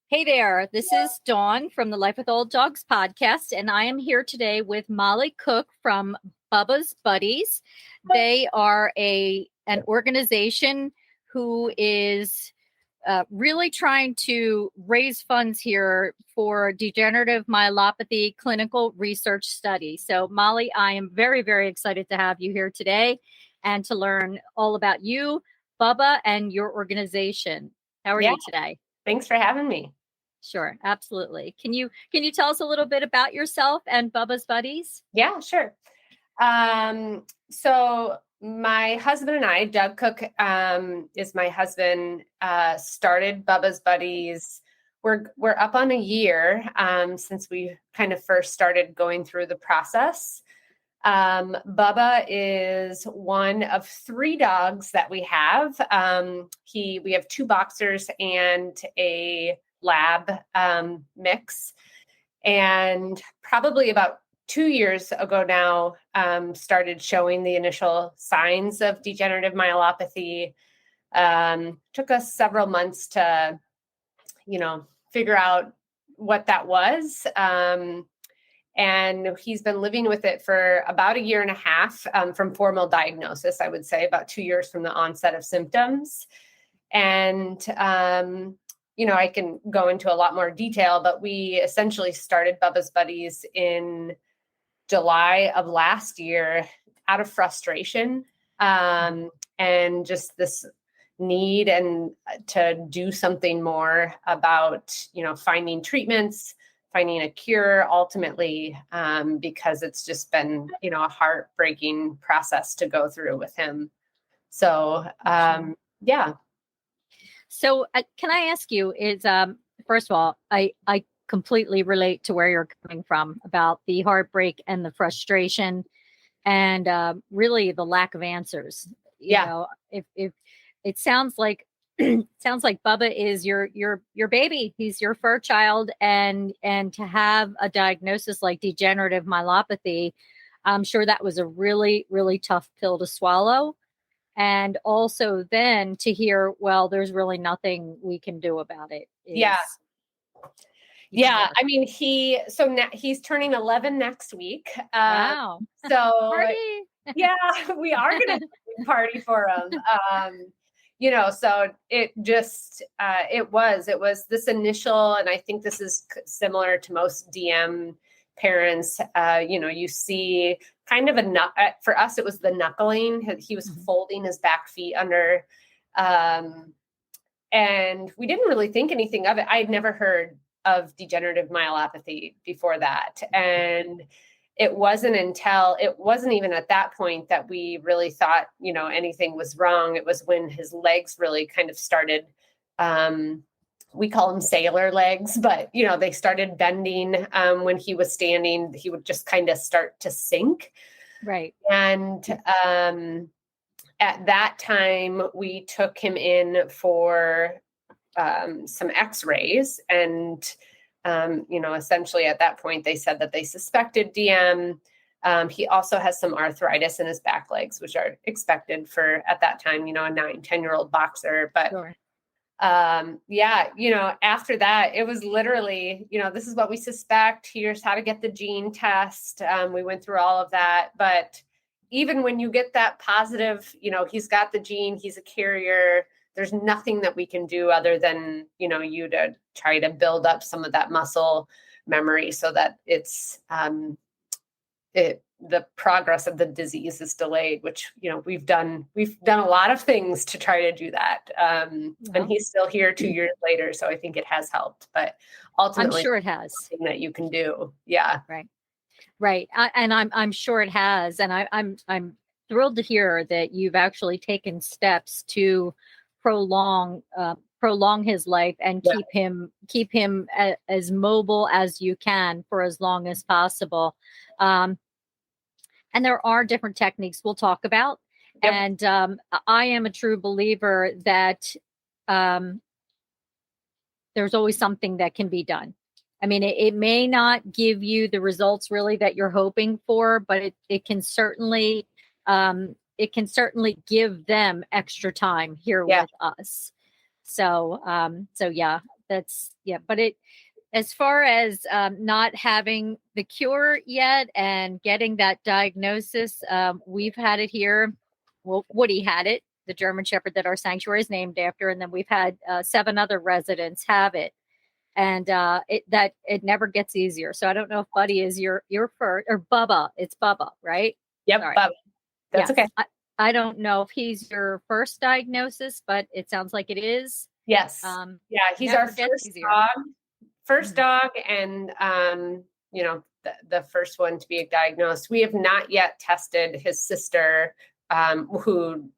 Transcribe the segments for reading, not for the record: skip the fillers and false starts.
Hey there, this is Dawn from the Life with Old Dogs podcast, and I am here today with Molly Cooke from Bubba's Buddies. They are an organization who is really trying to raise funds here for degenerative myelopathy clinical research study. So, Molly, I am very, very excited to have you here today and to learn all about you, Bubba, and your organization. How are you today? Thanks for having me. Sure, absolutely. Can you tell us a little bit about yourself and Bubba's Buddies? Yeah, sure. So my husband and I, Doug Cooke, is my husband, started Bubba's Buddies. We're up on a year since we kind of first started going through the process. Bubba is one of 3 dogs that we have. We have 2 boxers and a lab mix, and probably about 2 years ago now started showing the initial signs of degenerative myelopathy. Took us several months to figure out what that was, and he's been living with it for about 1.5 years from formal diagnosis. I would say about 2 years from the onset of symptoms. And I can go into a lot more detail, but we essentially started Bubba's Buddies in July of last year out of frustration and just this need and to do something more about, finding treatments, finding a cure ultimately, because it's just been, a heartbreaking process to go through with him. So, yeah. So can I ask you, first of all, I completely relate to where you're coming from about the heartbreak and the frustration and really the lack of answers. You know, if it sounds like Bubba is your baby, he's your fur child, and to have a diagnosis like degenerative myelopathy, I'm sure that was a really, really tough pill to swallow. And also then to hear, well, there's really nothing we can do about it. Yeah. I mean, he's turning 11 next week. Wow. So Party. Yeah, we are going to party for him. So it just, it was this initial, and I think this is similar to most DM parents. You see kind of for us, it was the knuckling. He was folding his back feet under, and we didn't really think anything of it. I had never heard of degenerative myelopathy before that. And it wasn't even at that point that we really thought, anything was wrong. It was when his legs really kind of started, we call them sailor legs, but, they started bending when he was standing. He would just kind of start to sink. Right. And at that time, we took him in for some x-rays. And, essentially at that point, they said that they suspected DM. He also has some arthritis in his back legs, which are expected for, at that time, a 9-10-year-old boxer. But sure. After that, it was literally, this is what we suspect. Here's how to get the gene test. We went through all of that. But even when you get that positive, he's got the gene, he's a carrier, there's nothing that we can do other than, you to try to build up some of that muscle memory so that it's, the progress of the disease is delayed, which, we've done a lot of things to try to do that. And he's still here 2 years later. So I think it has helped, but ultimately I'm sure it has. Something that you can do. Yeah. Right. And I'm sure it has. And I'm thrilled to hear that you've actually taken steps to prolong his life and keep him as mobile as you can for as long as possible. And there are different techniques we'll talk about. Yep. And I am a true believer that there's always something that can be done. I mean, it may not give you the results really that you're hoping for, but it can certainly give them extra time here with us. So but as far as not having the cure yet and getting that diagnosis, we've had it here. Well, Woody had it, the German Shepherd that our sanctuary is named after. And then we've had 7 other residents have it. And it never gets easier. So I don't know if Buddy is your first, or Bubba. It's Bubba, right? Yep, Sorry. Bubba. That's okay. I don't know if he's your first diagnosis, but it sounds like it is. Yes. Yeah, he's our first dog, and the first one to be diagnosed. We have not yet tested his sister, who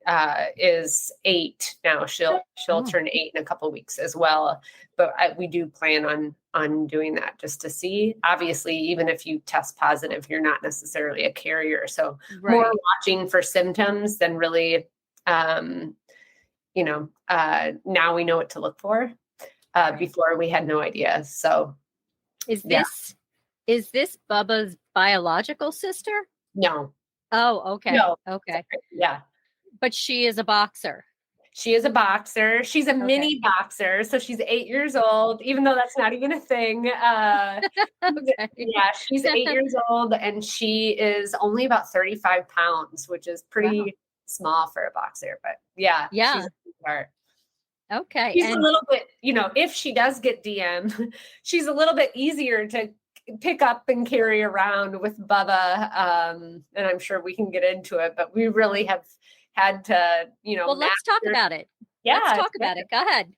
is 8 now. She'll turn 8 in a couple of weeks as well. But we do plan on doing that just to see. Obviously, even if you test positive, you're not necessarily a carrier. So more watching for symptoms than really, now we know what to look for. Before we had no idea. So is this Bubba's biological sister? No. Oh, okay. No. Okay. Yeah. But she is a boxer. She is a boxer. She's a mini boxer. So she's 8 years old, even though that's not even a thing. Yeah, she's 8 years old, and she is only about 35 pounds, which is pretty small for a boxer. But yeah. She's a part. Okay. She's a little bit, if she does get DM, she's a little bit easier to pick up and carry around with Bubba. And I'm sure we can get into it, but we really have had to, well, let's talk about it. Yeah. Let's talk about it. Go ahead.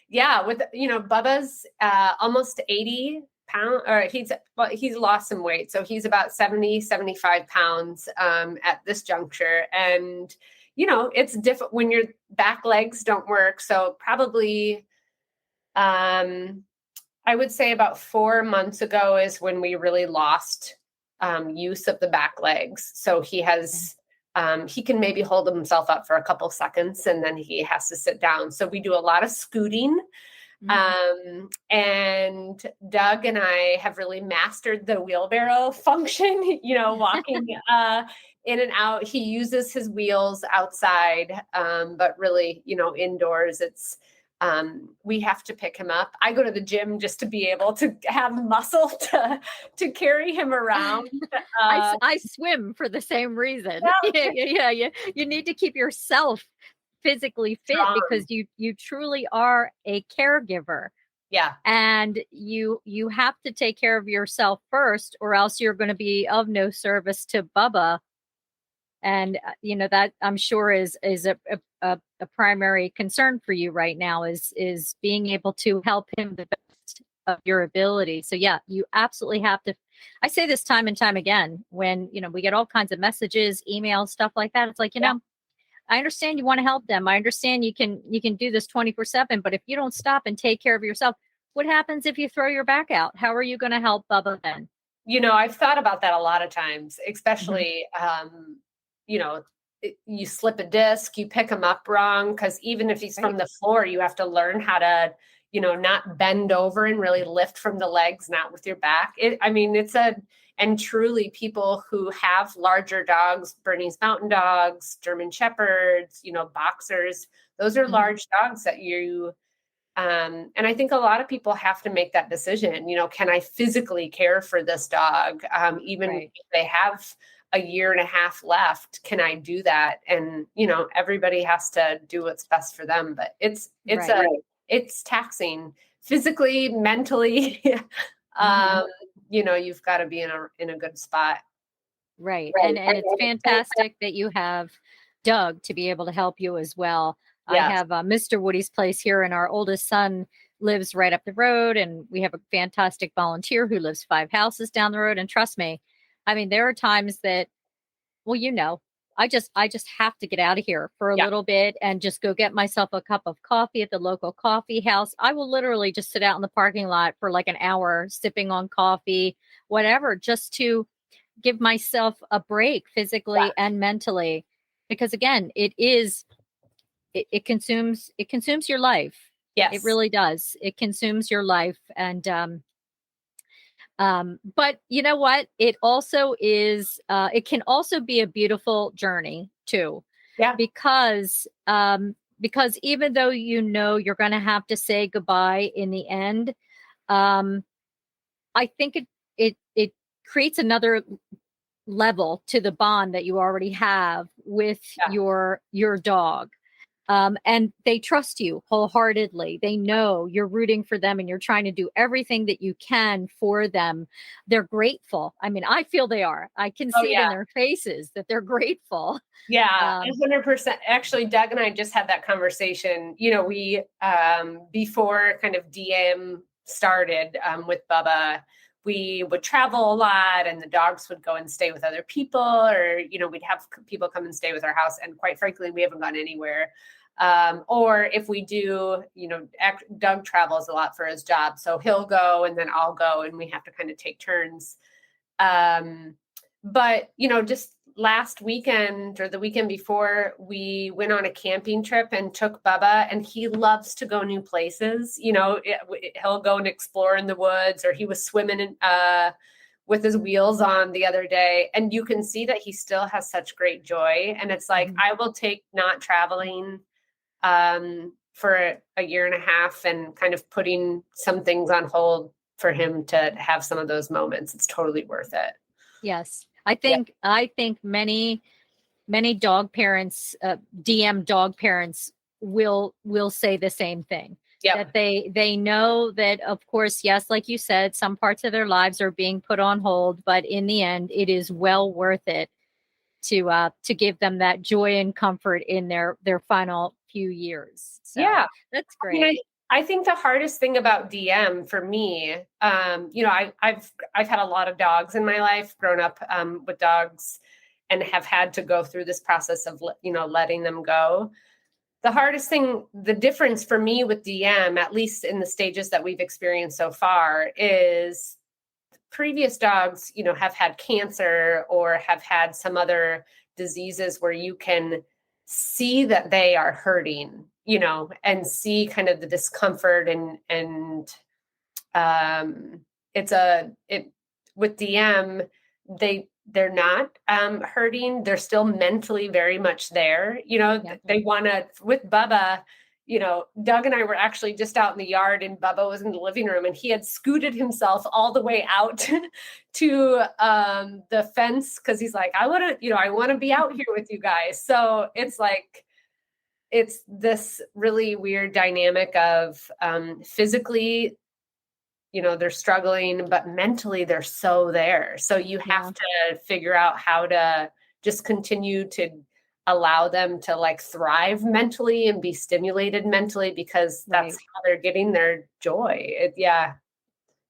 Yeah. With, Bubba's almost 80 pounds, or he's lost some weight. So he's about 70, 75 pounds at this juncture. And it's different when your back legs don't work. So probably, I would say about 4 months ago is when we really lost use of the back legs. So he has, he can maybe hold himself up for a couple seconds and then he has to sit down. So we do a lot of scooting. And Doug and I have really mastered the wheelbarrow function, walking in and out. He uses his wheels outside, but really, indoors, it's, we have to pick him up. I go to the gym just to be able to have muscle to carry him around. I swim for the same reason. Yeah. You need to keep yourself physically fit because you truly are a caregiver. Yeah. And you have to take care of yourself first, or else you're going to be of no service to Bubba. And that I'm sure is a primary concern for you right now is being able to help him the best of your ability. So yeah, you absolutely have to. I say this time and time again when we get all kinds of messages, emails, stuff like that. It's like I understand you want to help them. I understand you can do this 24/7, but if you don't stop and take care of yourself, what happens if you throw your back out? How are you going to help Bubba then? I've thought about that a lot of times, especially, you slip a disc, you pick him up wrong. Cause even if he's from the floor, you have to learn how to, not bend over and really lift from the legs, not with your back. And truly people who have larger dogs, Bernese Mountain Dogs, German Shepherds, boxers, those are large dogs that you, and I think a lot of people have to make that decision. Can I physically care for this dog? Even if they have a year and a half left, can I do that? And, everybody has to do what's best for them, but it's taxing physically, mentally. You've got to be in a good spot. Right. And it's fantastic that you have Doug to be able to help you as well. Yes. I have Mr. Woody's place here, and our oldest son lives right up the road, and we have a fantastic volunteer who lives 5 houses down the road. And trust me, there are times that, I just have to get out of here for a little bit and just go get myself a cup of coffee at the local coffee house. I will literally just sit out in the parking lot for like an hour, sipping on coffee, whatever, just to give myself a break physically and mentally, because again, it consumes your life. Yes, it really does. It consumes your life. And, but you know what? It also is, it can also be a beautiful journey too. Yeah. Because, because even though you're going to have to say goodbye in the end, I think it creates another level to the bond that you already have with your dog. And they trust you wholeheartedly. They know you're rooting for them and you're trying to do everything that you can for them. They're grateful. I mean, I feel they are. I can see it in their faces that they're grateful. Yeah, 100%. Actually, Doug and I just had that conversation. We, before kind of DM started with Bubba, we would travel a lot and the dogs would go and stay with other people, or, we'd have people come and stay with our house. And quite frankly, we haven't gone anywhere. Or if we do, Doug travels a lot for his job. So he'll go and then I'll go and we have to kind of take turns. But, just last weekend or the weekend before, we went on a camping trip and took Bubba, and he loves to go new places. He'll go and explore in the woods, or he was swimming with his wheels on the other day. And you can see that he still has such great joy. And it's like, I will take not traveling for a year and a half and kind of putting some things on hold for him to have some of those moments. It's totally worth it. Yes. I think many dog parents, DM dog parents will say the same thing. That they know that, of course, yes, like you said, some parts of their lives are being put on hold, but in the end, it is well worth it to give them that joy and comfort in their final few years. So that's great. I think the hardest thing about DM for me, I've had a lot of dogs in my life, grown up with dogs, and have had to go through this process of, letting them go. The hardest thing, the difference for me with DM, at least in the stages that we've experienced so far, is previous dogs, have had cancer or have had some other diseases where you can see that they are hurting, and see kind of the discomfort and with DM, they're not hurting. They're still mentally very much there. They want to, with Bubba, Doug and I were actually just out in the yard and Bubba was in the living room and he had scooted himself all the way out to the fence. Cause he's like, I want to be out here with you guys. So it's like, it's this really weird dynamic of physically, they're struggling, but mentally they're so there. So you have to figure out how to just continue to allow them to like thrive mentally and be stimulated mentally, because that's how they're getting their joy.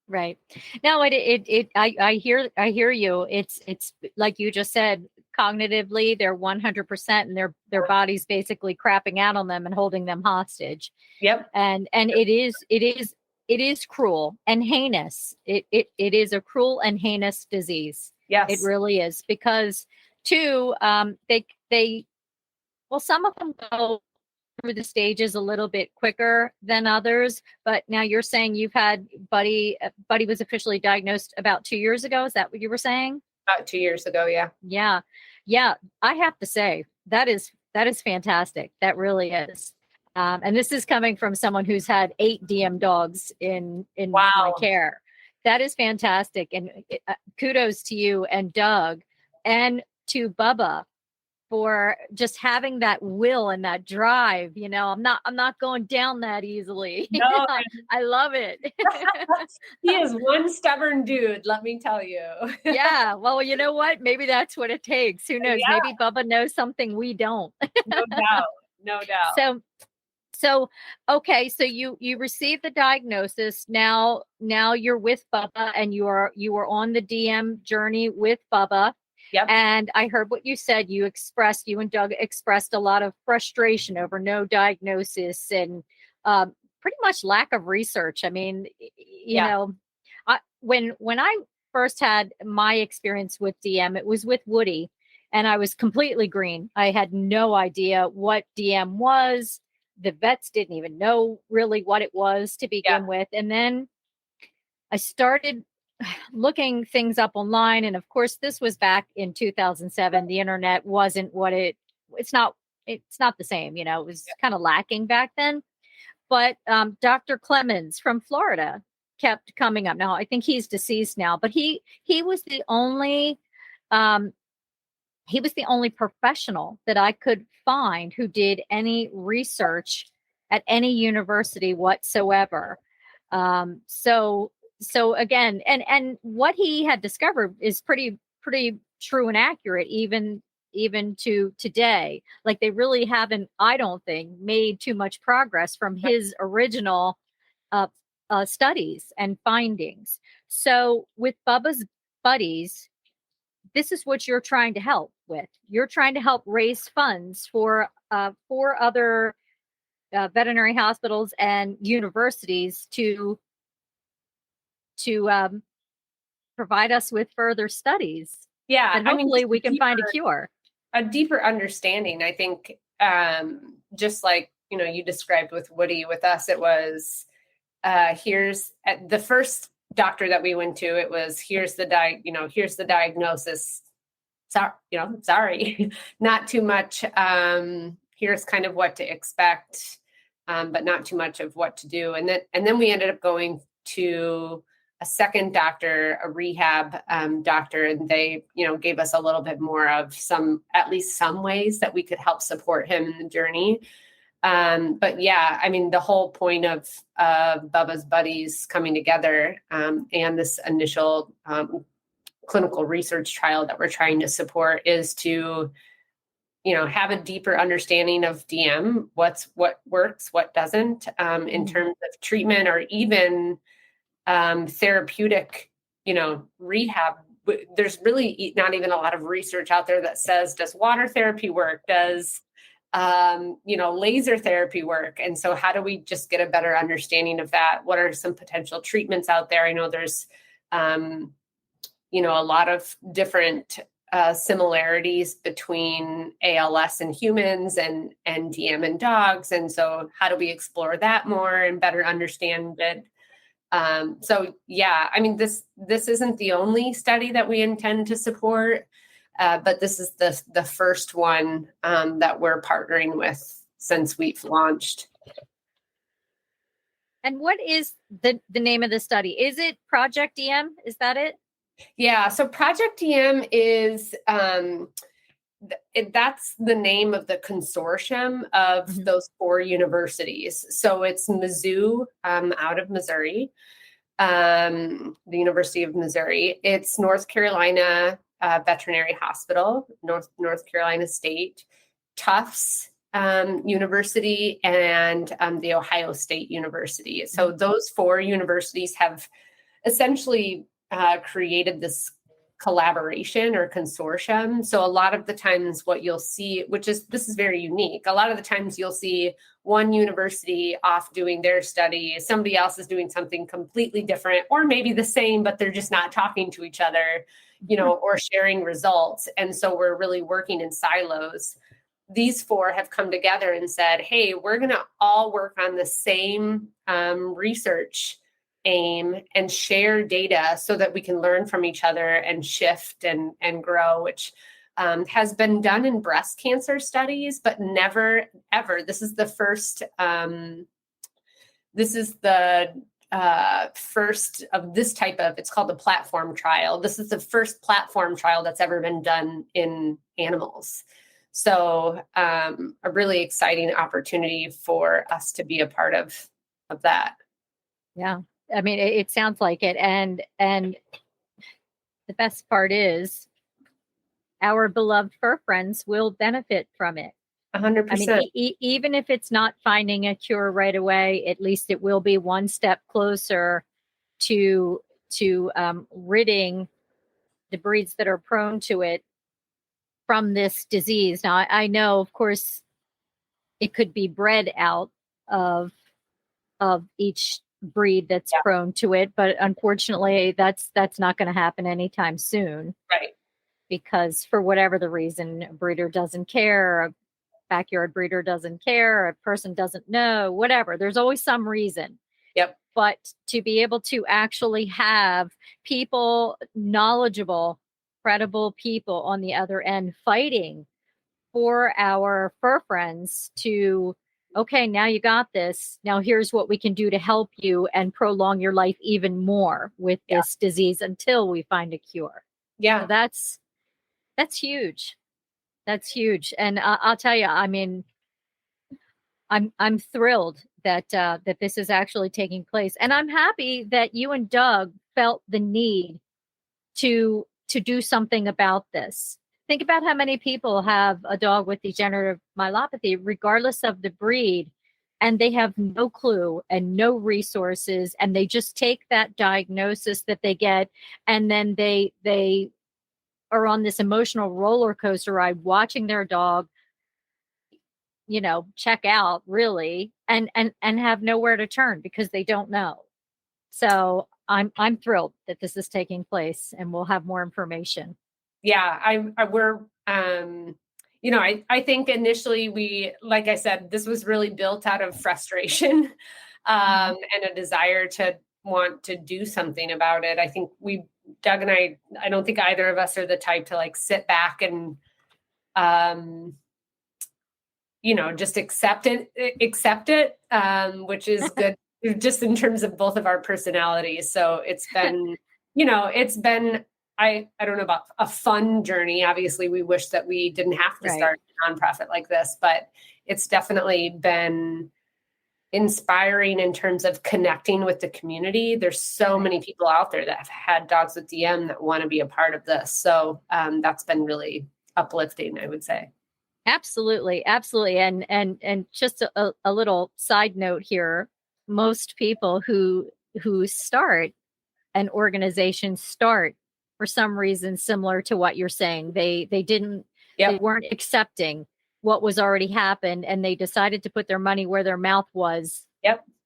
Right. No, I hear you. It's like you just said, cognitively, they're 100% and their body's basically crapping out on them and holding them hostage. Yep. And it is cruel and heinous. It is a cruel and heinous disease. Yes. It really is, because some of them go through the stages a little bit quicker than others, but now you're saying you've had Buddy was officially diagnosed about 2 years ago. Is that what you were saying? About 2 years ago. Yeah. Yeah. I have to say that is fantastic. That really is. And this is coming from someone who's had 8 DM dogs in my care. That is fantastic. And kudos to you and Doug and to Bubba for just having that will and that drive. I'm not going down that easily. No, I love it. He is one stubborn dude, let me tell you. Yeah. Well, you know what? Maybe that's what it takes. Who knows? Yeah. Maybe Bubba knows something we don't. No doubt. So, okay. So you received the diagnosis. Now you're with Bubba and you are on the DM journey with Bubba. Yep. And I heard what you said. You and Doug expressed a lot of frustration over no diagnosis and pretty much lack of research. I mean, when I first had my experience with DM, it was with Woody, and I was completely green. I had no idea what DM was. The vets didn't even know really what it was to begin with. And then I started looking things up online. And of course, this was back in 2007. The internet wasn't it's not it's not the same, it was kind of lacking back then. But Dr. Clemens from Florida kept coming up. Now I think he's deceased now, but he was the only professional that I could find who did any research at any university whatsoever. So again, and what he had discovered is pretty true and accurate, even to today. Like, they really haven't, I don't think, made too much progress from his original studies and findings. So with Bubba's Buddies, this is what you're trying to help with. You're trying to help raise funds for other veterinary hospitals and universities to provide us with further studies. Yeah. And hopefully we can find a cure. A deeper understanding, I think, just like, you described with Woody, with us, it was, here's the first doctor that we went to, it was, here's the diagnosis. Sorry, not too much. Here's kind of what to expect, but not too much of what to do. And then we ended up going to a second doctor, a rehab doctor, and they, gave us a little bit more of at least some ways that we could help support him in the journey. But yeah, I mean, the whole point of Bubba's Buddies coming together and this initial clinical research trial that we're trying to support is to, have a deeper understanding of DM, what works, what doesn't, in terms of treatment or even therapeutic, rehab. There's really not even a lot of research out there that says, does water therapy work? Does, laser therapy work? And so how do we just get a better understanding of that? What are some potential treatments out there? I know there's, a lot of different similarities between ALS in humans and DM in dogs. And so how do we explore that more and better understand it? So yeah, I mean, this isn't the only study that we intend to support, but this is the first one that we're partnering with since we've launched. And what is the name of the study? Is it Project DM? Is that it? Yeah. So Project DM is, that's the name of the consortium of those 4 universities. So it's Mizzou out of Missouri, the University of Missouri. It's North Carolina Veterinary Hospital, North Carolina State, Tufts University, and the Ohio State University. So those 4 universities have essentially created this collaboration or consortium. So a lot of the times what you'll see, this is very unique. A lot of the times you'll see one university off doing their study, somebody else is doing something completely different, or maybe the same, but they're just not talking to each other, or sharing results. And so we're really working in silos. These 4 have come together and said, hey, we're going to all work on the same research aim and share data so that we can learn from each other and shift and grow, which has been done in breast cancer studies, but never, ever. This is the first, first of this type of, it's called the platform trial. This is the first platform trial that's ever been done in animals. So a really exciting opportunity for us to be a part of that. Yeah. I mean, it sounds like it. And the best part is our beloved fur friends will benefit from it. 100%. I mean, even if it's not finding a cure right away, at least it will be one step closer to ridding the breeds that are prone to it from this disease. Now, I know, of course, it could be bred out of each breed that's prone to it, but unfortunately that's not going to happen anytime soon. Right. Because for whatever the reason, a breeder doesn't care, a backyard breeder doesn't care, a person doesn't know, whatever. There's always some reason. Yep. But to be able to actually have people, knowledgeable, credible people on the other end fighting for our fur friends to, okay, now you got this. Now here's what we can do to help you and prolong your life even more with this disease until we find a cure. Yeah. So that's huge. That's huge. And I'll tell you, I mean, I'm thrilled that that this is actually taking place, and I'm happy that you and Doug felt the need to do something about this. Think about how many people have a dog with degenerative myelopathy, regardless of the breed, and they have no clue and no resources, and they just take that diagnosis that they get, and then they are on this emotional roller coaster ride watching their dog, you know, check out really and have nowhere to turn because they don't know. So I'm thrilled that this is taking place and we'll have more information. Yeah, we're you know, I think initially we, like I said, this was really built out of frustration and a desire to want to do something about it. I think Doug and I don't think either of us are the type to like sit back and you know, just accept it, which is good just in terms of both of our personalities. So it's been, you know, it's been, I don't know about a fun journey. Obviously, we wish that we didn't have to start a nonprofit like this, but it's definitely been inspiring in terms of connecting with the community. There's so many people out there that have had dogs with DM that want to be a part of this. So that's been really uplifting, I would say. Absolutely, absolutely. And just a little side note here, most people who start an organization start for some reason similar to what you're saying. They didn't they weren't accepting what was already happened, and they decided to put their money where their mouth was.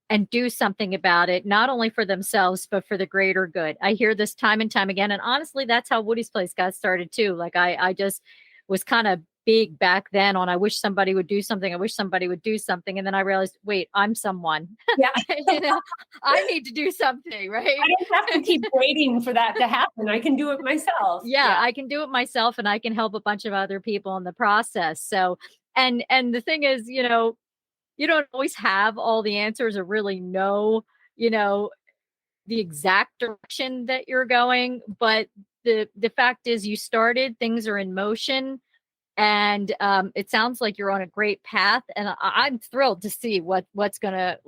And do something about it, not only for themselves, but for the greater good. I hear this time and time again. And honestly, that's how Woody's Place got started too. Like I just was kind of big back then on, I wish somebody would do something. I wish somebody would do something. And then I realized, wait, I'm someone. Yeah. You know, I need to do something, right? I don't have to keep waiting for that to happen. I can do it myself. Yeah, I can do it myself, and I can help a bunch of other people in the process. So, and the thing is, you know, you don't always have all the answers or really know, you know, the exact direction that you're going, but the fact is you started, things are in motion, and it sounds like you're on a great path, and I'm thrilled to see what's gonna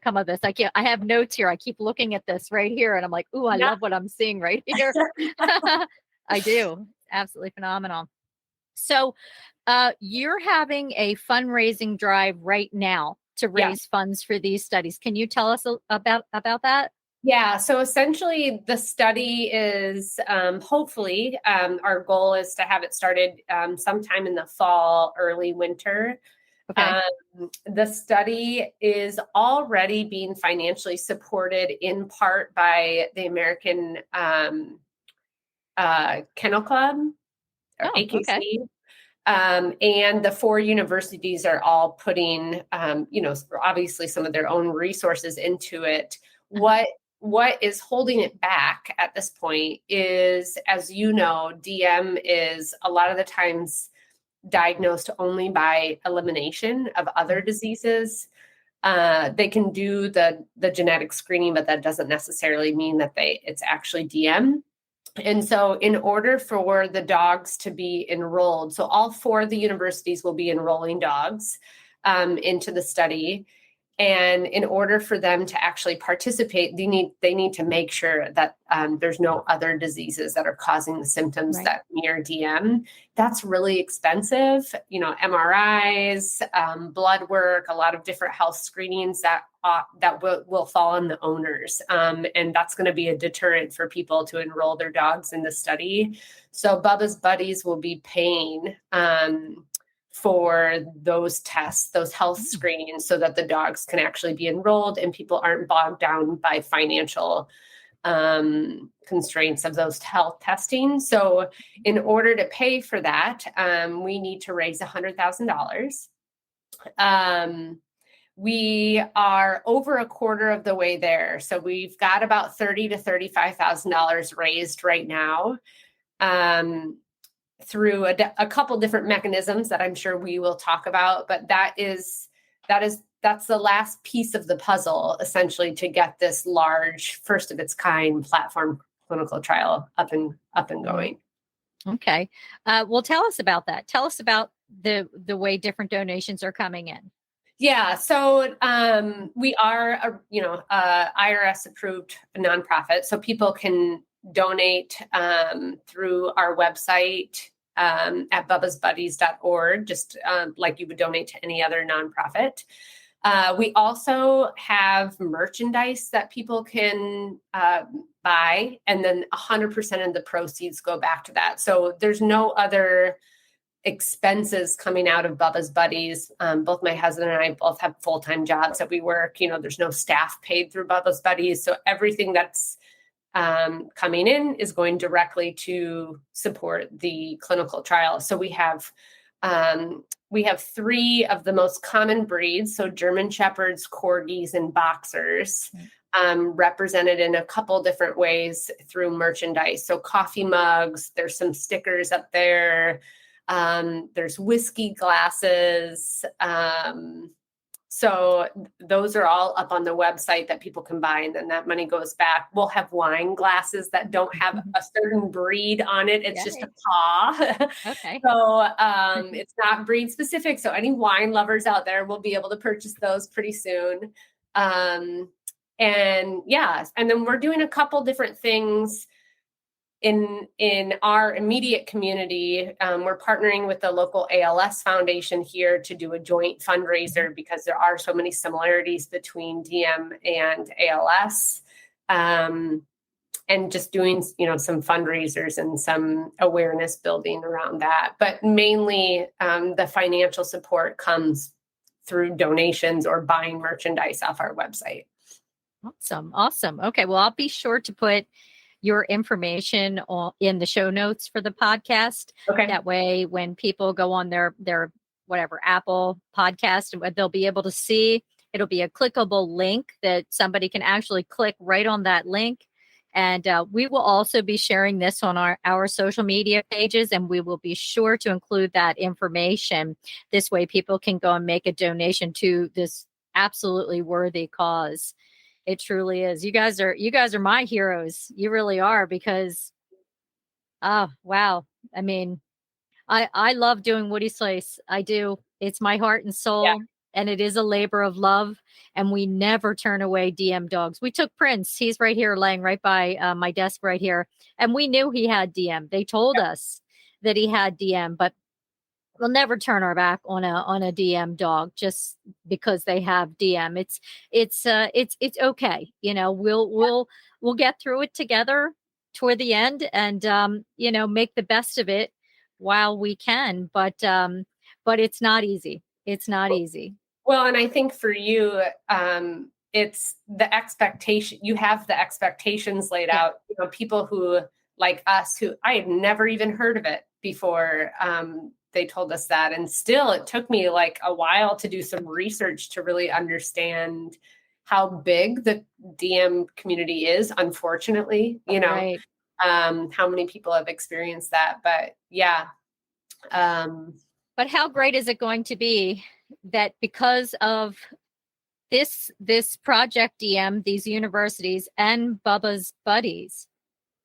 come of this. I have notes here. I keep looking at this right here, and I'm like, ooh, I love what I'm seeing right here. I do. Absolutely phenomenal. So you're having a fundraising drive right now to raise funds for these studies. Can you tell us about that? Yeah. So essentially the study is hopefully our goal is to have it started sometime in the fall, early winter. Okay. The study is already being financially supported in part by the American Kennel Club or AKC. Okay. And the 4 universities are all putting, you know, obviously some of their own resources into it. What is holding it back at this point is, as you know, DM is a lot of the times diagnosed only by elimination of other diseases. They can do the genetic screening, but that doesn't necessarily mean that it's actually DM. And so in order for the dogs to be enrolled, so all 4 of the universities will be enrolling dogs into the study. And in order for them to actually participate, they need to make sure that there's no other diseases that are causing the symptoms that mirror DM. That's really expensive. You know, MRIs, blood work, a lot of different health screenings that will fall on the owners. And that's going to be a deterrent for people to enroll their dogs in the study. So Bubba's Buddies will be paying for those tests, those health screenings, so that the dogs can actually be enrolled and people aren't bogged down by financial constraints of those health testing. So in order to pay for that, we need to raise $100,000. We are over a quarter of the way there. So we've got about $30,000 to $35,000 raised right now. through a couple different mechanisms that I'm sure we will talk about, but that's the last piece of the puzzle, essentially, to get this large, first of its kind platform clinical trial up and going. Okay. Well, tell us about that. Tell us about the way different donations are coming in. Yeah, so we are a IRS approved nonprofit, so people can donate through our website at bubbasbuddies.org, just like you would donate to any other nonprofit. We also have merchandise that people can buy, and then 100% of the proceeds go back to that. So there's no other expenses coming out of Bubba's Buddies. Both my husband and I both have full-time jobs that we work. There's no staff paid through Bubba's Buddies. So everything that's coming in is going directly to support the clinical trial. So we have 3 of the most common breeds, so German Shepherds, Corgis, and Boxers, represented in a couple different ways through merchandise. So coffee mugs, there's some stickers up there. There's whiskey glasses. So those are all up on the website that people can buy, and then that money goes back. We'll have wine glasses that don't have a certain breed on it. It's just a paw. Okay. So it's not breed specific. So any wine lovers out there will be able to purchase those pretty soon. And then we're doing a couple different things in our immediate community. We're partnering with the local ALS Foundation here to do a joint fundraiser because there are so many similarities between DM and ALS, and just doing, some fundraisers and some awareness building around that. But mainly the financial support comes through donations or buying merchandise off our website. Awesome. Okay. Well, I'll be sure to put your information in the show notes for the podcast. Okay. That way, when people go on their whatever Apple podcast, they'll be able to see. It'll be a clickable link that somebody can actually click right on that link. And we will also be sharing this on our social media pages, and we will be sure to include that information. This way, people can go and make a donation to this absolutely worthy cause. It truly is. You guys are my heroes. You really are, because, oh, wow. I mean, I love doing Woody Slice. I do. It's my heart and soul, and it is a labor of love. And we never turn away DM dogs. We took Prince. He's right here, laying right by my desk right here. And we knew he had DM. They told us that he had DM, but we'll never turn our back on a DM dog just because they have DM. It's okay. We'll get through it together toward the end, and make the best of it while we can. But it's not easy. It's not easy. Well, and I think for you, it's the expectation. You have the expectations laid out. People who like us, who I had never even heard of it before. They told us that. And still, it took me like a while to do some research to really understand how big the DM community is, unfortunately, Right. How many people have experienced that. But yeah. But how great is it going to be that because of this project DM, these universities, and Bubba's Buddies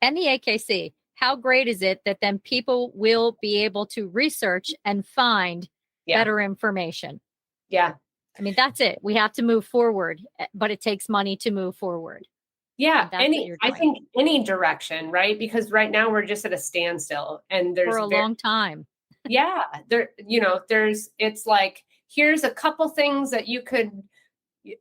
and the AKC, how great is it that then people will be able to research and find better information? Yeah. I mean, that's it. We have to move forward, but it takes money to move forward. Yeah. I think any direction, right? Because right now we're just at a standstill, and there's for a long time. Yeah. It's like, here's a couple things that you could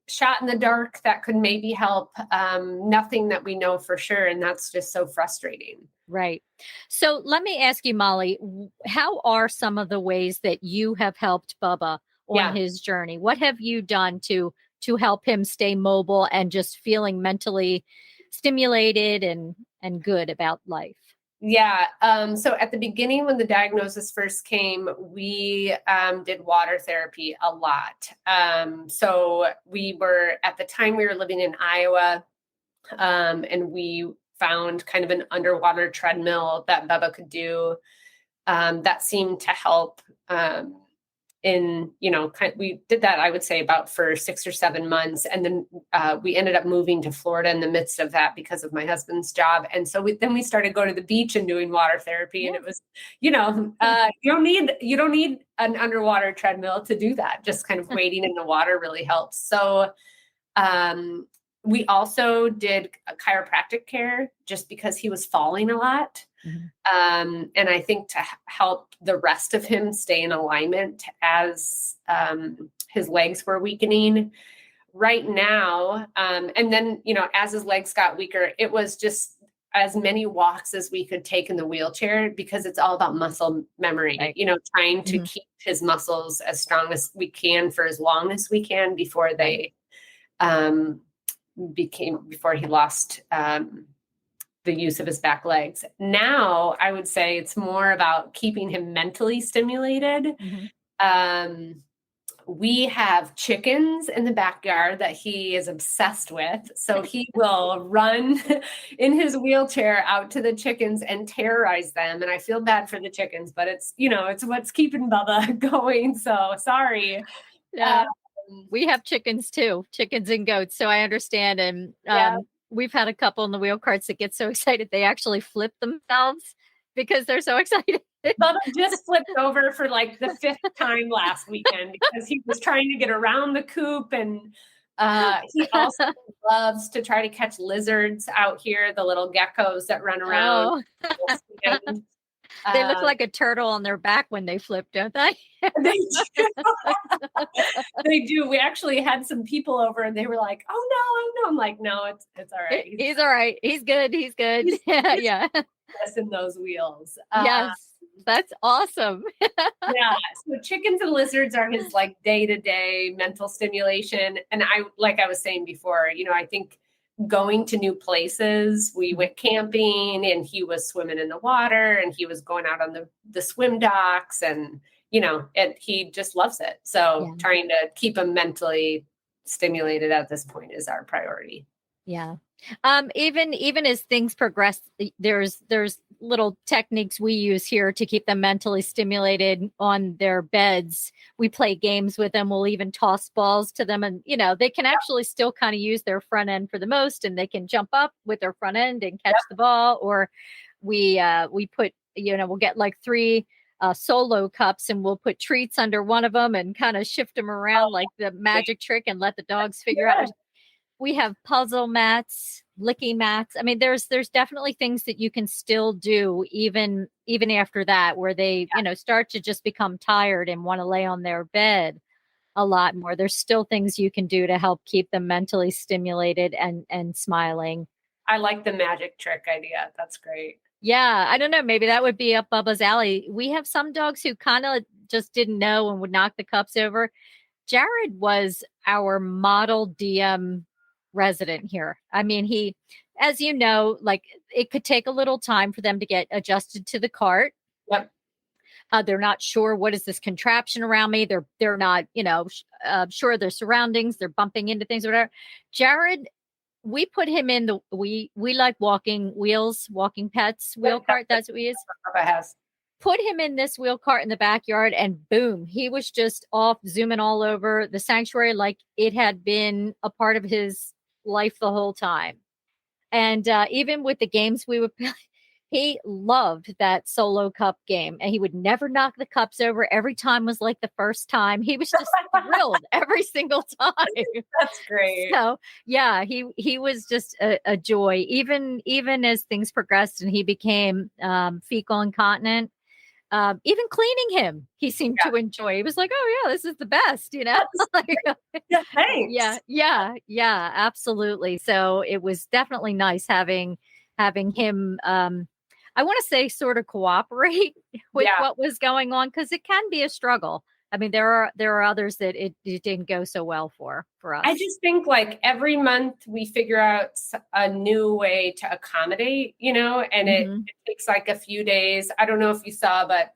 shot in the dark that could maybe help. Nothing that we know for sure. And that's just so frustrating. Right. So let me ask you, Molly, how are some of the ways that you have helped Bubba on his journey? What have you done to help him stay mobile and just feeling mentally stimulated and good about life? Yeah. So at the beginning, when the diagnosis first came, we did water therapy a lot. So at the time we were living in Iowa, and we found kind of an underwater treadmill that Bubba could do. that seemed to help. We did that, I would say, about for 6 or 7 months. And then we ended up moving to Florida in the midst of that because of my husband's job. And so we started going to the beach and doing water therapy. Yeah. And it was, you don't need an underwater treadmill to do that. Just kind of wading in the water really helps. So we also did a chiropractic care just because he was falling a lot. Mm-hmm. And I think to help the rest of him stay in alignment as his legs were weakening right now. And then, as his legs got weaker, it was just as many walks as we could take in the wheelchair because it's all about muscle memory, right. Trying to keep his muscles as strong as we can for as long as we can before they before he lost the use of his back legs. Now, I would say it's more about keeping him mentally stimulated. Mm-hmm. We have chickens in the backyard that he is obsessed with. So he will run in his wheelchair out to the chickens and terrorize them. And I feel bad for the chickens, but it's what's keeping Bubba going. So sorry. Yeah. We have chickens too, chickens and goats. So I understand. And we've had a couple in the wheel carts that get so excited they actually flip themselves because they're so excited. Bubba just flipped over for like the 5th time last weekend because he was trying to get around the coop. And he also loves to try to catch lizards out here, the little geckos that run around. Oh. They look like a turtle on their back when they flip, don't they? They do. They do. We actually had some people over and they were like, oh no. I'm like, no, it's all right. He's all right. He's good. Yeah. In those wheels. Yes. That's awesome. Yeah. So chickens and lizards are his like day-to-day mental stimulation. And I was saying before, I think going to new places, we went camping and he was swimming in the water and he was going out on the swim docks and, and he just loves it. So trying to keep him mentally stimulated at this point is our priority. Yeah. Even as things progress, there's little techniques we use here to keep them mentally stimulated on their beds. We play games with them. We'll even toss balls to them and, they can actually still kind of use their front end for the most and they can jump up with their front end and catch the ball. Or we put, we'll get like 3 solo cups and we'll put treats under one of them and kind of shift them around like the magic trick and let the dogs figure out. We have puzzle mats, licking mats. I mean, there's definitely things that you can still do even after that, where they, start to just become tired and want to lay on their bed a lot more. There's still things you can do to help keep them mentally stimulated and smiling. I like the magic trick idea. That's great. Yeah. I don't know. Maybe that would be up Bubba's alley. We have some dogs who kind of just didn't know and would knock the cups over. Jared was our model DM resident here. I mean, he, as you know, like it could take a little time for them to get adjusted to the cart. Yep. They're not sure what is this contraption around me. They're not, sure of their surroundings. They're bumping into things or whatever. Jared, we put him in we like walking pets, wheel cart. That's what we use. Put him in this wheel cart in the backyard and boom, he was just off zooming all over the sanctuary like it had been a part of his life the whole time. And even with the games we would play, he loved that solo cup game and he would never knock the cups over. Every time was like the first time. He was just thrilled every single time. That's great. So yeah, he was just a joy, even as things progressed and he became fecal incontinent. Even cleaning him, he seemed to enjoy. He was like, "Oh yeah, this is the best," Thanks. Yeah, absolutely. So it was definitely nice having him. I want to say sort of cooperate with what was going on because it can be a struggle. I mean, there are others that it didn't go so well for us. I just think like every month we figure out a new way to accommodate, and it takes like a few days. I don't know if you saw, but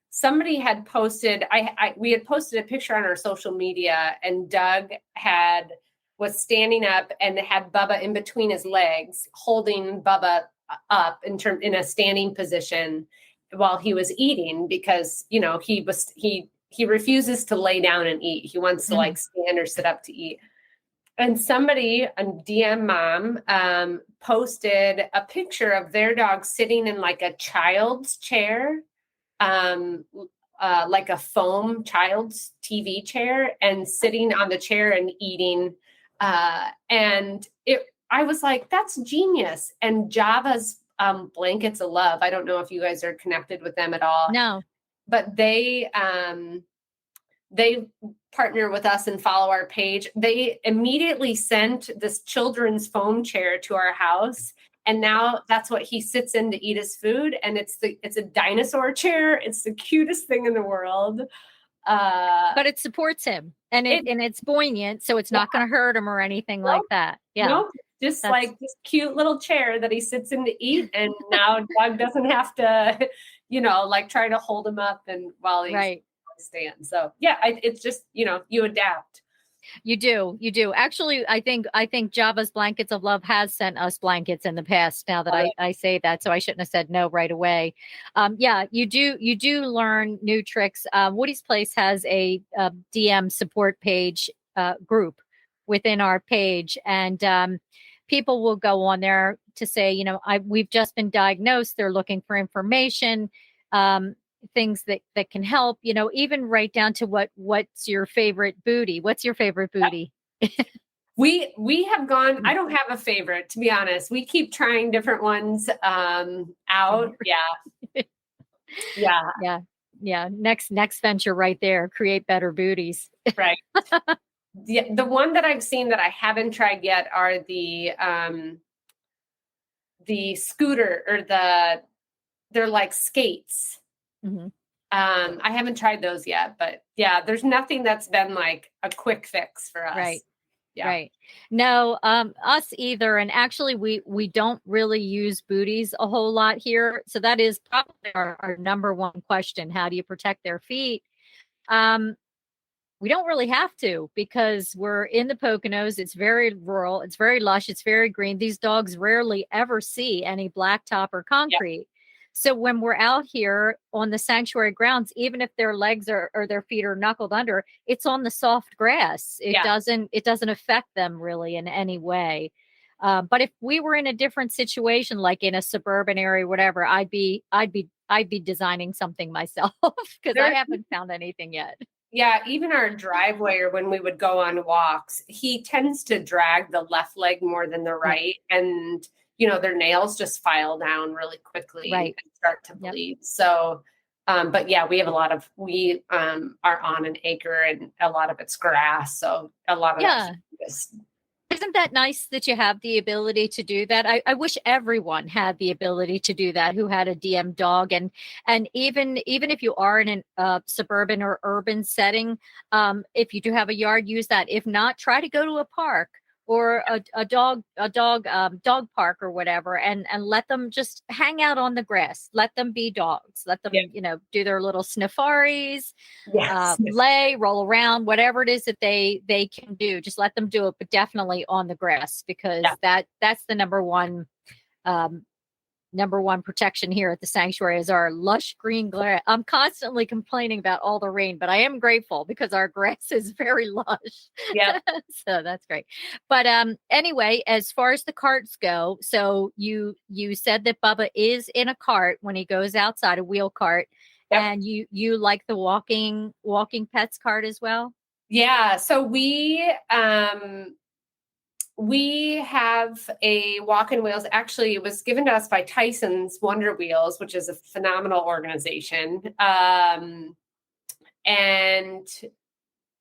somebody had posted, we had posted a picture on our social media and Doug was standing up and had Bubba in between his legs, holding Bubba up in a standing position while he was eating because, he refuses to lay down and eat. He wants to like stand or sit up to eat. And somebody, a DM mom, posted a picture of their dog sitting in like a child's chair, like a foam child's TV chair, and sitting on the chair and eating. I was like, that's genius. And Java's Blankets of Love. I don't know if you guys are connected with them at all. No. But they partner with us and follow our page. They immediately sent this children's foam chair to our house. And now that's what he sits in to eat his food. And it's a dinosaur chair. It's the cutest thing in the world. But it supports him and it's buoyant. So it's not going to hurt him or anything like that. Yeah. Nope. Just like this cute little chair that he sits in to eat. And now Doug doesn't have to, like try to hold him up and while he's stand. So yeah, it's just, you adapt. You do. Actually, I think Java's Blankets of Love has sent us blankets in the past. Now that I say that, so I shouldn't have said no right away. Yeah, you do learn new tricks. Woody's Place has a DM support page group within our page, and people will go on there to say, we've just been diagnosed. They're looking for information. Things that can help, even right down to what's your favorite booty? What's your favorite booty? We have gone, I don't have a favorite, to be honest. We keep trying different ones out. Yeah. Next venture right there, create better booties. Right. Yeah. The one that I've seen that I haven't tried yet are the scooter or they're like skates. Mm-hmm. I haven't tried those yet, but yeah, there's nothing that's been like a quick fix for us. Right. Yeah. Right. No, us either. And actually we don't really use booties a whole lot here. So that is probably our number one question. How do you protect their feet? We don't really have to because we're in the Poconos. It's very rural. It's very lush. It's very green. These dogs rarely ever see any blacktop or concrete. Yeah. So when we're out here on the sanctuary grounds, even if their legs or their feet are knuckled under, it's on the soft grass. It doesn't affect them really in any way. But if we were in a different situation, like in a suburban area, whatever, I'd be designing something myself because I haven't found anything yet. Yeah, even our driveway or when we would go on walks, he tends to drag the left leg more than the right. And their nails just file down really quickly and start to bleed. Yep. So, but yeah, we have we are on an acre and a lot of it's grass. So a lot of Isn't that nice that you have the ability to do that? I wish everyone had the ability to do that who had a DM dog. And even if you are in a suburban or urban setting, if you do have a yard, use that. If not, try to go to a park or a dog park or whatever, and let them just hang out on the grass. Let them be dogs. Let them, do their little sniffaries, lay, roll around, whatever it is that they can do. Just let them do it, but definitely on the grass because that's the number one protection here at the sanctuary is our lush green grass. I'm constantly complaining about all the rain, but I am grateful because our grass is very lush. Yeah. So that's great. But anyway, as far as the carts go, so you said that Bubba is in a cart when he goes outside, a wheel cart, and you like the walking pets cart as well? Yeah. So we have a walk-in wheels. Actually, it was given to us by Tyson's Wonder Wheels, which is a phenomenal organization. And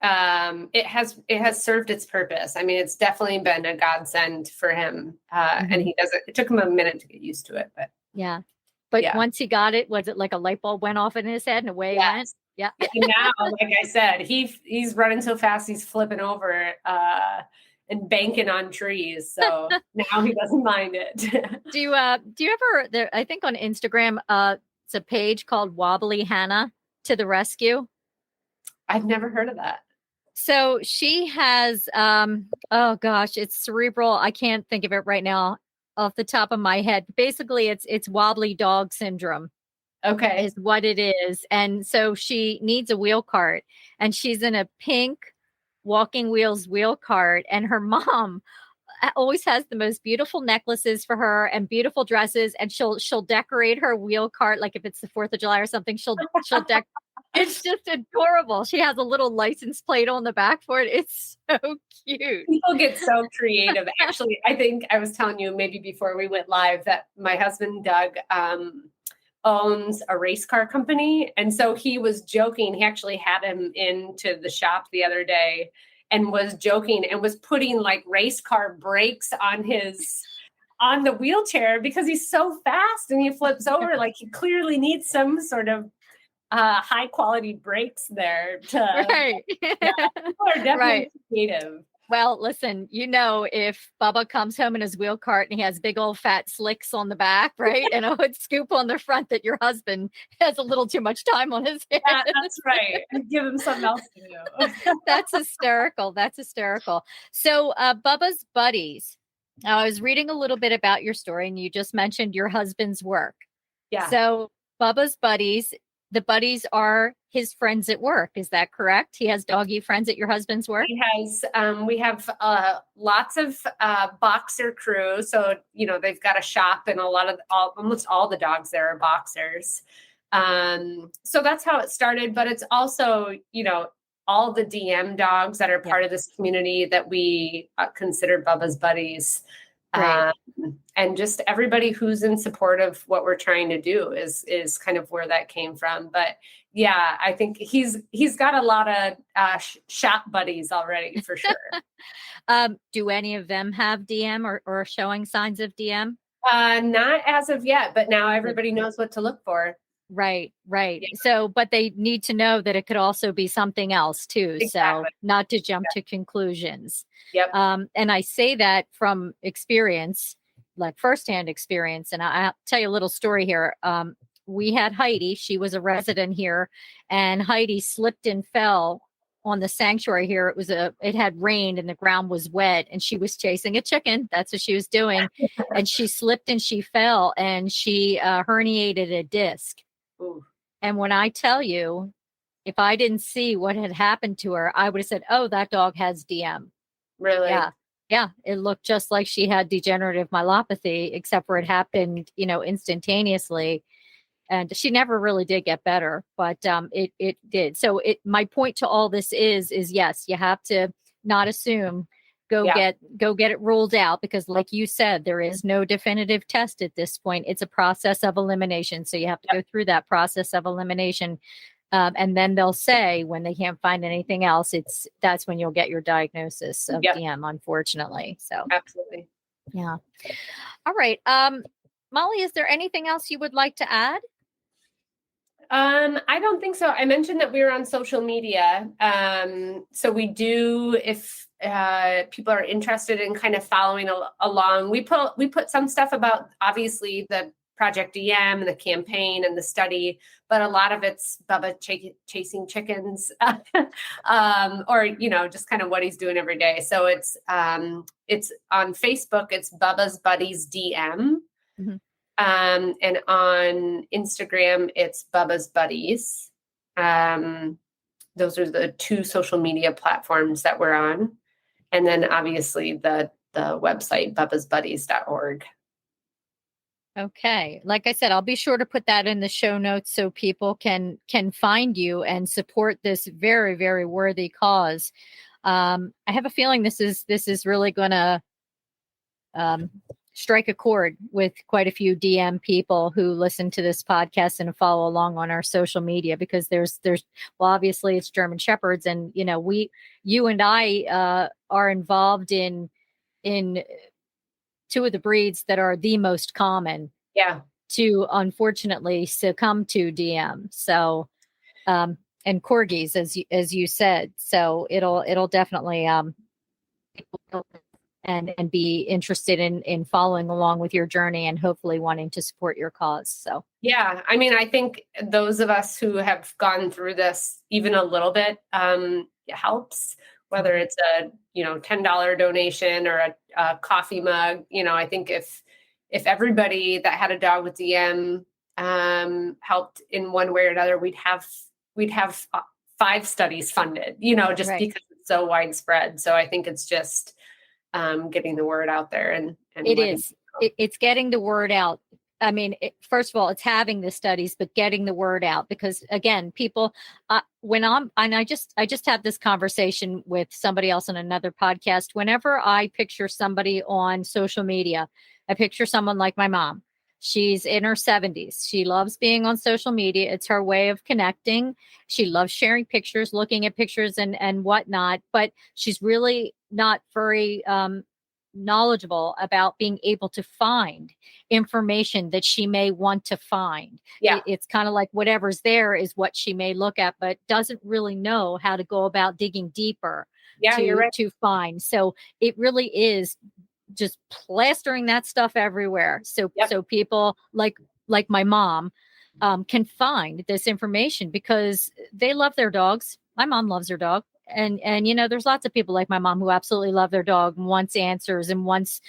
it has served its purpose. I mean, it's definitely been a godsend for him. And it took him a minute to get used to it, but yeah. But once he got it, was it like a light bulb went off in his head and away he went? Yeah. Now, like I said, he's running so fast, he's flipping over, and banking on trees. So now he doesn't mind it. Do you ever, I think on Instagram, it's a page called Wobbly Hannah to the Rescue. I've never heard of that. So she has, oh gosh, it's cerebral. I can't think of it right now off the top of my head. Basically it's wobbly dog syndrome. Okay. is what it is. And so she needs a wheel cart, and she's in a pink walking wheels wheel cart, and her mom always has the most beautiful necklaces for her and beautiful dresses, and she'll decorate her wheel cart like if it's the 4th of July or something. She'll deck It's just adorable. She has a little license plate on the back for it. It's so cute. People get so creative. Actually, I think I was telling you maybe before we went live that my husband, Doug, owns a race car company. And so he was joking. He actually had him into the shop the other day and was joking and was putting like race car brakes on the wheelchair because he's so fast and he flips over. Like he clearly needs some sort of high quality brakes there Right. Yeah, people are definitely Right. creative. Well, listen, if Bubba comes home in his wheel cart and he has big old fat slicks on the back, right, and a hood scoop on the front, that your husband has a little too much time on his hands. Yeah, that's right. Give him something else to do. That's hysterical. That's hysterical. So, Bubba's Buddies. Now, I was reading a little bit about your story, and you just mentioned your husband's work. Yeah. So, Bubba's Buddies, the buddies are his friends at work. Is that correct? He has doggy friends at your husband's work? He has, we have lots of boxer crew. So, they've got a shop and almost all the dogs there are boxers. So that's how it started. But it's also, all the DM dogs that are part of this community that we consider Bubba's Buddies. Right. And just everybody who's in support of what we're trying to do is kind of where that came from. But yeah, I think he's got a lot of shop buddies already for sure. Do any of them have DM or showing signs of DM? Not as of yet, but now everybody knows what to look for. Right. Yeah. So, but they need to know that it could also be something else too. Exactly. So not to jump to conclusions. Yep. And I say that from experience, like firsthand experience. And I'll tell you a little story here. We had Heidi, she was a resident here, and Heidi slipped and fell on the sanctuary here. It had rained and the ground was wet, and she was chasing a chicken. That's what she was doing. And she slipped and she fell, and she herniated a disc. Ooh. And when I tell you, if I didn't see what had happened to her, I would have said, "Oh, that dog has DM." Really? Yeah. It looked just like she had degenerative myelopathy, except for it happened, instantaneously. And she never really did get better, but it did. So my point to all this is yes, you have to not assume. Go get it ruled out, because like you said, there is no definitive test at this point. It's a process of elimination. So you have to go through that process of elimination. And then they'll say when they can't find anything else, that's when you'll get your diagnosis of DM, unfortunately. So absolutely. Yeah. All right. Molly, is there anything else you would like to add? I don't think so. I mentioned that we were on social media. So we do, if people are interested in kind of following along, we put some stuff about obviously the Project DM and the campaign and the study, but a lot of it's Bubba chasing chickens, or, just kind of what he's doing every day. So it's on Facebook, it's Bubba's Buddies DM. Mm-hmm. And on Instagram, it's Bubba's Buddies. Those are the two social media platforms that we're on. And then obviously the website, bubbasbuddies.org. Okay. Like I said, I'll be sure to put that in the show notes so people can find you and support this very, very worthy cause. I have a feeling this is really going to strike a chord with quite a few DM people who listen to this podcast and follow along on our social media, because there's obviously it's German Shepherds, and you and I are involved in two of the breeds that are the most common to unfortunately succumb to DM. So and corgis, as you said. So it'll definitely and be interested in following along with your journey and hopefully wanting to support your cause. So, yeah, I mean, I think those of us who have gone through this even a little bit, it helps, whether it's a, $10 donation or a coffee mug. I think if everybody that had a dog with DM helped in one way or another, we'd have 5 studies funded, just Right. because it's so widespread. So I think it's just getting the word out there and It is. It's getting the word out. I mean, first of all, it's having the studies, but getting the word out, because again, people, I just had this conversation with somebody else on another podcast. Whenever I picture somebody on social media, I picture someone like my mom. She's in her 70s. She loves being on social media. It's her way of connecting. She loves sharing pictures, looking at pictures and whatnot, but she's really not very, knowledgeable about being able to find information that she may want to find. Yeah. It's kind of like whatever's there is what she may look at, but doesn't really know how to go about digging deeper You're right. to find. So it really is just plastering that stuff everywhere. So people like my mom can find this information because they love their dogs. My mom loves her dog. And there's lots of people like my mom who absolutely love their dog and wants answers and wants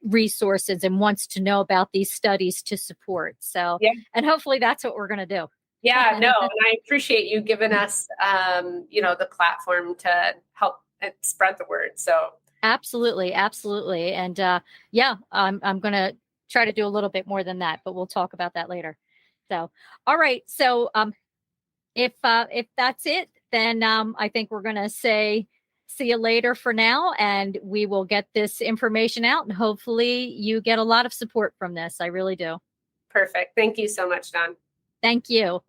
resources and wants to know about these studies to support. So, and hopefully that's what we're going to do. Yeah, no, and I appreciate you giving us, the platform to help spread the word. So absolutely. And I'm going to try to do a little bit more than that, but we'll talk about that later. So, all right. So, if that's it, then I think we're going to say see you later for now, and we will get this information out, and hopefully you get a lot of support from this. I really do. Perfect. Thank you so much, Dawn. Thank you.